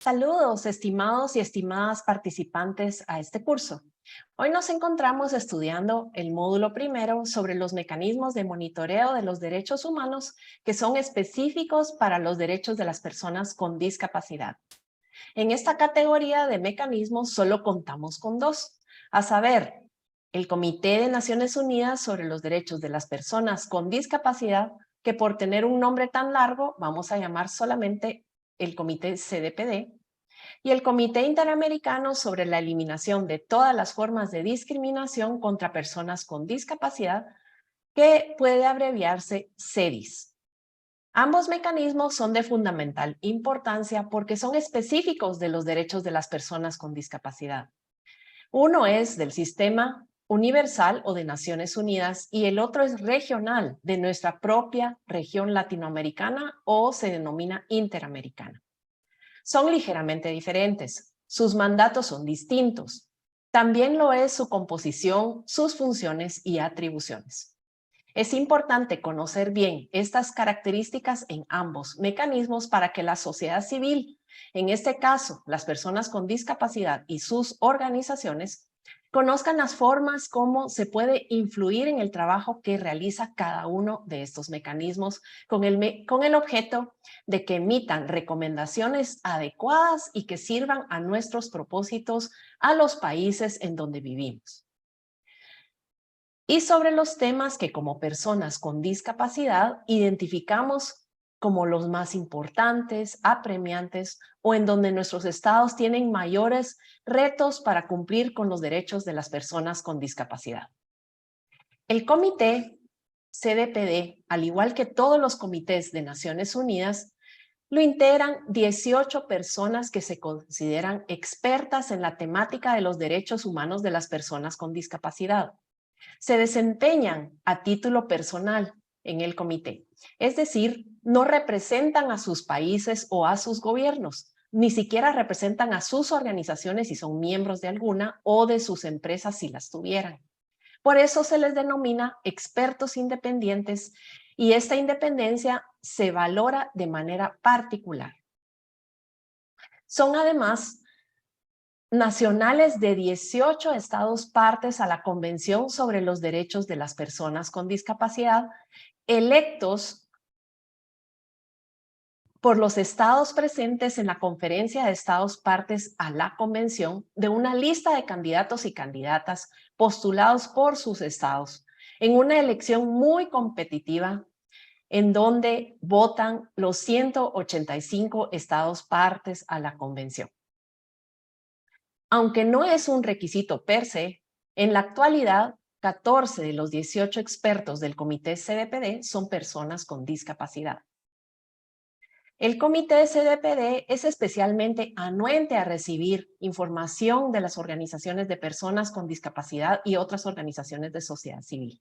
Saludos, estimados y estimadas participantes a este curso. Hoy nos encontramos estudiando el módulo primero sobre los mecanismos de monitoreo de los derechos humanos que son específicos para los derechos de las personas con discapacidad. En esta categoría de mecanismos solo contamos con dos, a saber, el Comité de Naciones Unidas sobre los Derechos de las Personas con Discapacidad, que por tener un nombre tan largo vamos a llamar solamente el Comité CDPD, y el Comité Interamericano sobre la Eliminación de todas las formas de discriminación contra personas con discapacidad, que puede abreviarse CEDIS. Ambos mecanismos son de fundamental importancia porque son específicos de los derechos de las personas con discapacidad. Uno es del Sistema Universal o de Naciones Unidas y el otro es regional de nuestra propia región latinoamericana o se denomina interamericana. Son ligeramente diferentes. Sus mandatos son distintos. También lo es su composición, sus funciones y atribuciones. Es importante conocer bien estas características en ambos mecanismos para que la sociedad civil, en este caso las personas con discapacidad y sus organizaciones, conozcan las formas como se puede influir en el trabajo que realiza cada uno de estos mecanismos con el objeto de que emitan recomendaciones adecuadas y que sirvan a nuestros propósitos a los países en donde vivimos. Y sobre los temas que como personas con discapacidad identificamos como los más importantes, apremiantes o en donde nuestros estados tienen mayores retos para cumplir con los derechos de las personas con discapacidad. El comité CDPD, al igual que todos los comités de Naciones Unidas, lo integran 18 personas que se consideran expertas en la temática de los derechos humanos de las personas con discapacidad. Se desempeñan a título personal en el comité, es decir, no representan a sus países o a sus gobiernos, ni siquiera representan a sus organizaciones si son miembros de alguna o de sus empresas si las tuvieran. Por eso se les denomina expertos independientes y esta independencia se valora de manera particular. Son además nacionales de 18 estados partes a la Convención sobre los Derechos de las Personas con Discapacidad, electos por los estados presentes en la Conferencia de Estados Partes a la Convención de una lista de candidatos y candidatas postulados por sus estados en una elección muy competitiva en donde votan los 185 estados partes a la Convención. Aunque no es un requisito per se, en la actualidad 14 de los 18 expertos del Comité CDPD son personas con discapacidad. El Comité CDPD es especialmente anuente a recibir información de las organizaciones de personas con discapacidad y otras organizaciones de sociedad civil.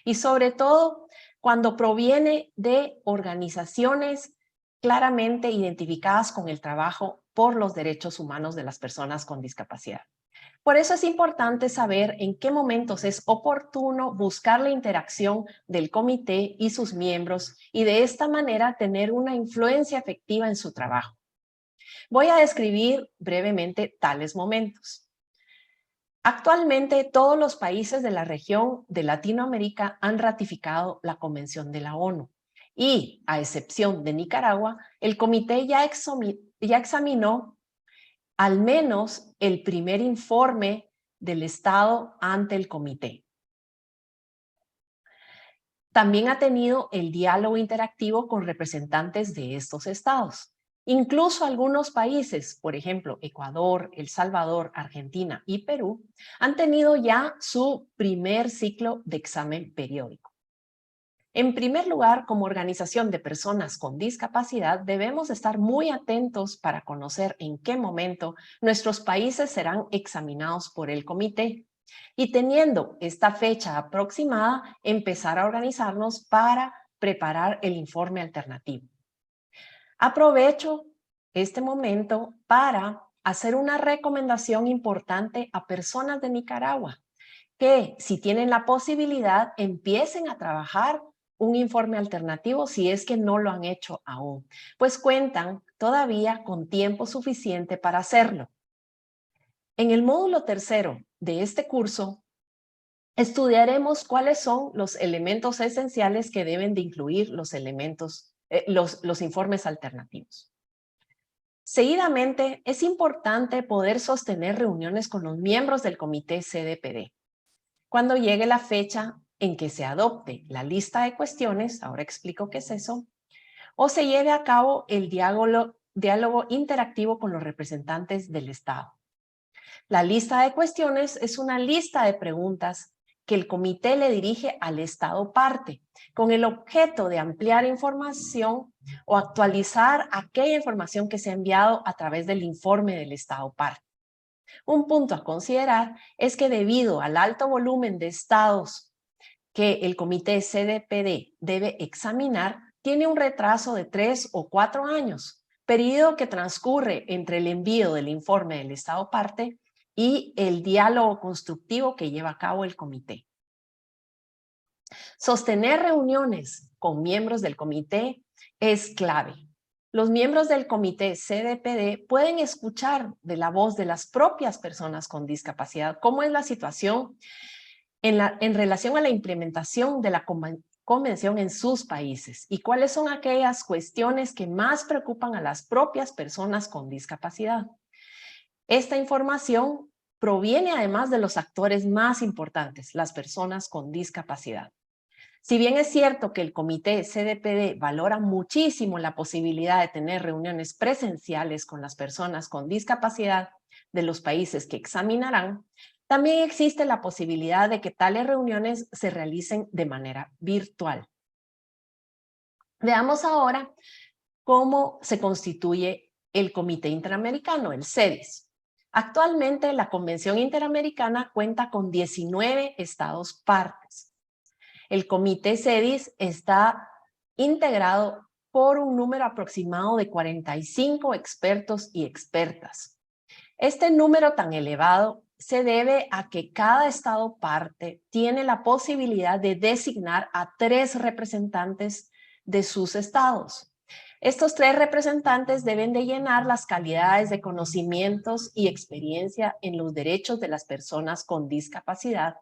Y sobre todo cuando proviene de organizaciones claramente identificadas con el trabajo por los derechos humanos de las personas con discapacidad. Por eso es importante saber en qué momentos es oportuno buscar la interacción del comité y sus miembros y de esta manera tener una influencia efectiva en su trabajo. Voy a describir brevemente tales momentos. Actualmente, todos los países de la región de Latinoamérica han ratificado la Convención de la ONU y, a excepción de Nicaragua, el comité ya examinó al menos el primer informe del Estado ante el comité. También ha tenido el diálogo interactivo con representantes de estos estados. Incluso algunos países, por ejemplo, Ecuador, El Salvador, Argentina y Perú, han tenido ya su primer ciclo de examen periódico. En primer lugar, como organización de personas con discapacidad, debemos estar muy atentos para conocer en qué momento nuestros países serán examinados por el comité y teniendo esta fecha aproximada, empezar a organizarnos para preparar el informe alternativo. Aprovecho este momento para hacer una recomendación importante a personas de Nicaragua, que si tienen la posibilidad empiecen a trabajar un informe alternativo si es que no lo han hecho aún, pues cuentan todavía con tiempo suficiente para hacerlo. En el módulo tercero de este curso, estudiaremos cuáles son los elementos esenciales que deben de incluir los informes alternativos. Seguidamente, es importante poder sostener reuniones con los miembros del comité CDPD. Cuando llegue la fecha en que se adopte la lista de cuestiones, ahora explico qué es eso, o se lleve a cabo el diálogo interactivo con los representantes del Estado. La lista de cuestiones es una lista de preguntas que el comité le dirige al Estado parte, con el objeto de ampliar información o actualizar aquella información que se ha enviado a través del informe del Estado parte. Un punto a considerar es que debido al alto volumen de estados que el comité CDPD debe examinar, tiene un retraso de 3 o 4 años, periodo que transcurre entre el envío del informe del Estado parte y el diálogo constructivo que lleva a cabo el comité. Sostener reuniones con miembros del comité es clave. Los miembros del comité CDPD pueden escuchar de la voz de las propias personas con discapacidad cómo es la situación en relación a la implementación de la convención en sus países y cuáles son aquellas cuestiones que más preocupan a las propias personas con discapacidad. Esta información proviene además de los actores más importantes, las personas con discapacidad. Si bien es cierto que el comité CDPD valora muchísimo la posibilidad de tener reuniones presenciales con las personas con discapacidad de los países que examinarán, también existe la posibilidad de que tales reuniones se realicen de manera virtual. Veamos ahora cómo se constituye el Comité Interamericano, el CEDIS. Actualmente, la Convención Interamericana cuenta con 19 estados partes. El Comité CEDIS está integrado por un número aproximado de 45 expertos y expertas. Este número tan elevado se debe a que cada estado parte tiene la posibilidad de designar a 3 representantes de sus estados. Estos 3 representantes deben de llenar las calidades de conocimientos y experiencia en los derechos de las personas con discapacidad.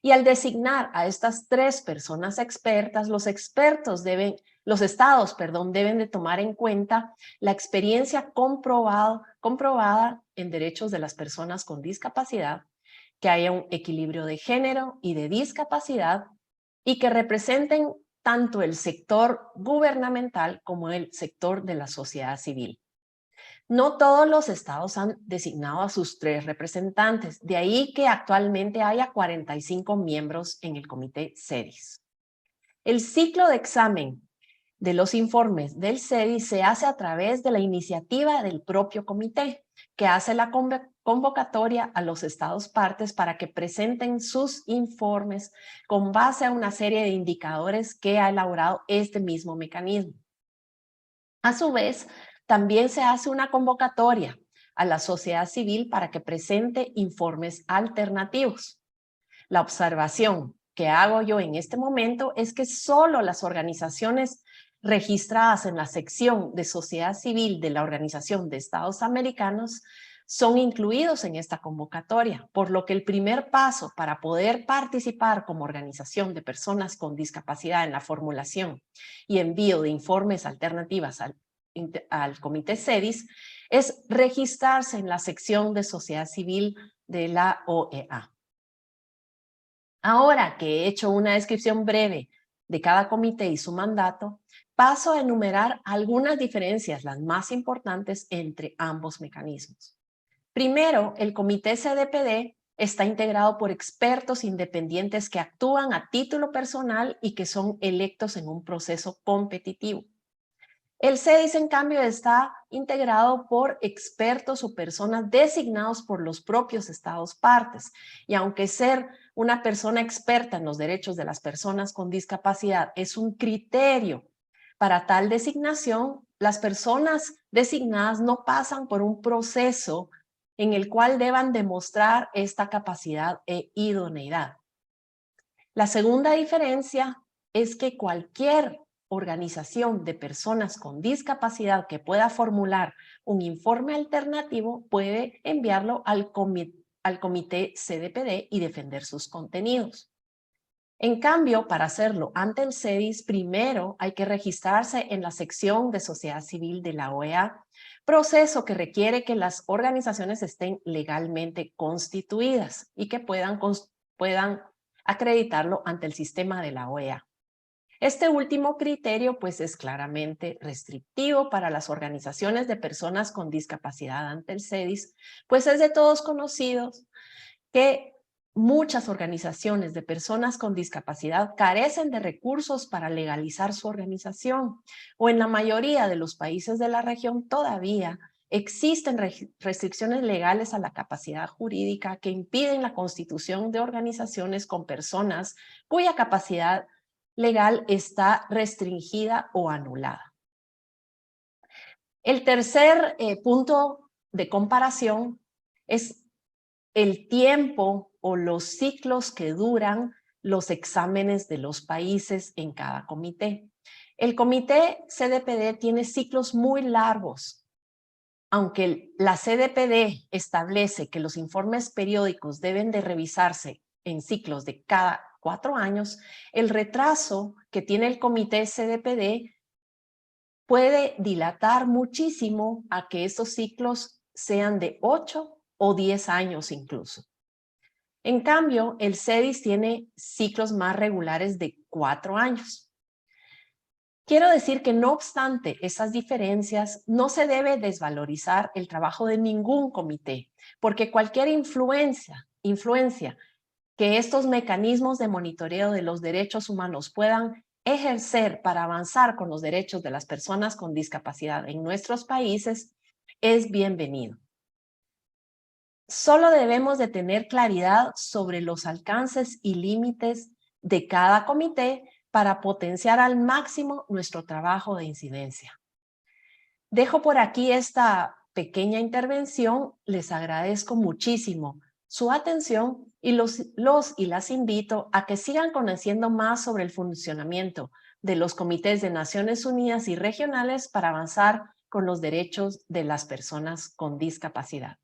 Y al designar a estas 3 personas expertas, los estados deben de tomar en cuenta la experiencia comprobada en derechos de las personas con discapacidad, que haya un equilibrio de género y de discapacidad y que representen tanto el sector gubernamental como el sector de la sociedad civil. No todos los estados han designado a sus 3 representantes, de ahí que actualmente haya 45 miembros en el comité CEDIS. El ciclo de examen de los informes del CEDIS se hace a través de la iniciativa del propio comité, que hace la convocatoria a los estados partes para que presenten sus informes con base a una serie de indicadores que ha elaborado este mismo mecanismo. A su vez, también se hace una convocatoria a la sociedad civil para que presente informes alternativos. La observación que hago yo en este momento es que solo las organizaciones registradas en la sección de sociedad civil de la Organización de Estados Americanos son incluidos en esta convocatoria, por lo que el primer paso para poder participar como organización de personas con discapacidad en la formulación y envío de informes alternativas al comité CEDIS es registrarse en la sección de sociedad civil de la OEA. Ahora que he hecho una descripción breve de cada comité y su mandato, paso a enumerar algunas diferencias, las más importantes entre ambos mecanismos. Primero, el comité CDPD está integrado por expertos independientes que actúan a título personal y que son electos en un proceso competitivo. El CEDIS, en cambio, está integrado por expertos o personas designados por los propios estados partes. Y aunque ser una persona experta en los derechos de las personas con discapacidad es un criterio para tal designación, las personas designadas no pasan por un proceso en el cual deban demostrar esta capacidad e idoneidad. La segunda diferencia es que cualquier organización de personas con discapacidad que pueda formular un informe alternativo puede enviarlo al comité CDPD y defender sus contenidos. En cambio, para hacerlo ante el CEDIS, primero hay que registrarse en la sección de sociedad civil de la OEA, proceso que requiere que las organizaciones estén legalmente constituidas y que puedan acreditarlo ante el sistema de la OEA. Este último criterio pues es claramente restrictivo para las organizaciones de personas con discapacidad ante el CEDIS, pues es de todos conocidos que muchas organizaciones de personas con discapacidad carecen de recursos para legalizar su organización, o en la mayoría de los países de la región todavía existen restricciones legales a la capacidad jurídica que impiden la constitución de organizaciones con personas cuya capacidad legal está restringida o anulada. El tercer punto de comparación es el tiempo o los ciclos que duran los exámenes de los países en cada comité. El comité CDPD tiene ciclos muy largos. Aunque la CDPD establece que los informes periódicos deben de revisarse en ciclos de cada 4 años, el retraso que tiene el comité CDPD puede dilatar muchísimo a que estos ciclos sean de 8 o 10 años incluso. En cambio, el CEDIS tiene ciclos más regulares de 4 años. Quiero decir que no obstante esas diferencias, no se debe desvalorizar el trabajo de ningún comité, porque cualquier influencia que estos mecanismos de monitoreo de los derechos humanos puedan ejercer para avanzar con los derechos de las personas con discapacidad en nuestros países es bienvenido. Solo debemos de tener claridad sobre los alcances y límites de cada comité para potenciar al máximo nuestro trabajo de incidencia. Dejo por aquí esta pequeña intervención. Les agradezco muchísimo su atención y los y las invito a que sigan conociendo más sobre el funcionamiento de los comités de Naciones Unidas y regionales para avanzar con los derechos de las personas con discapacidad.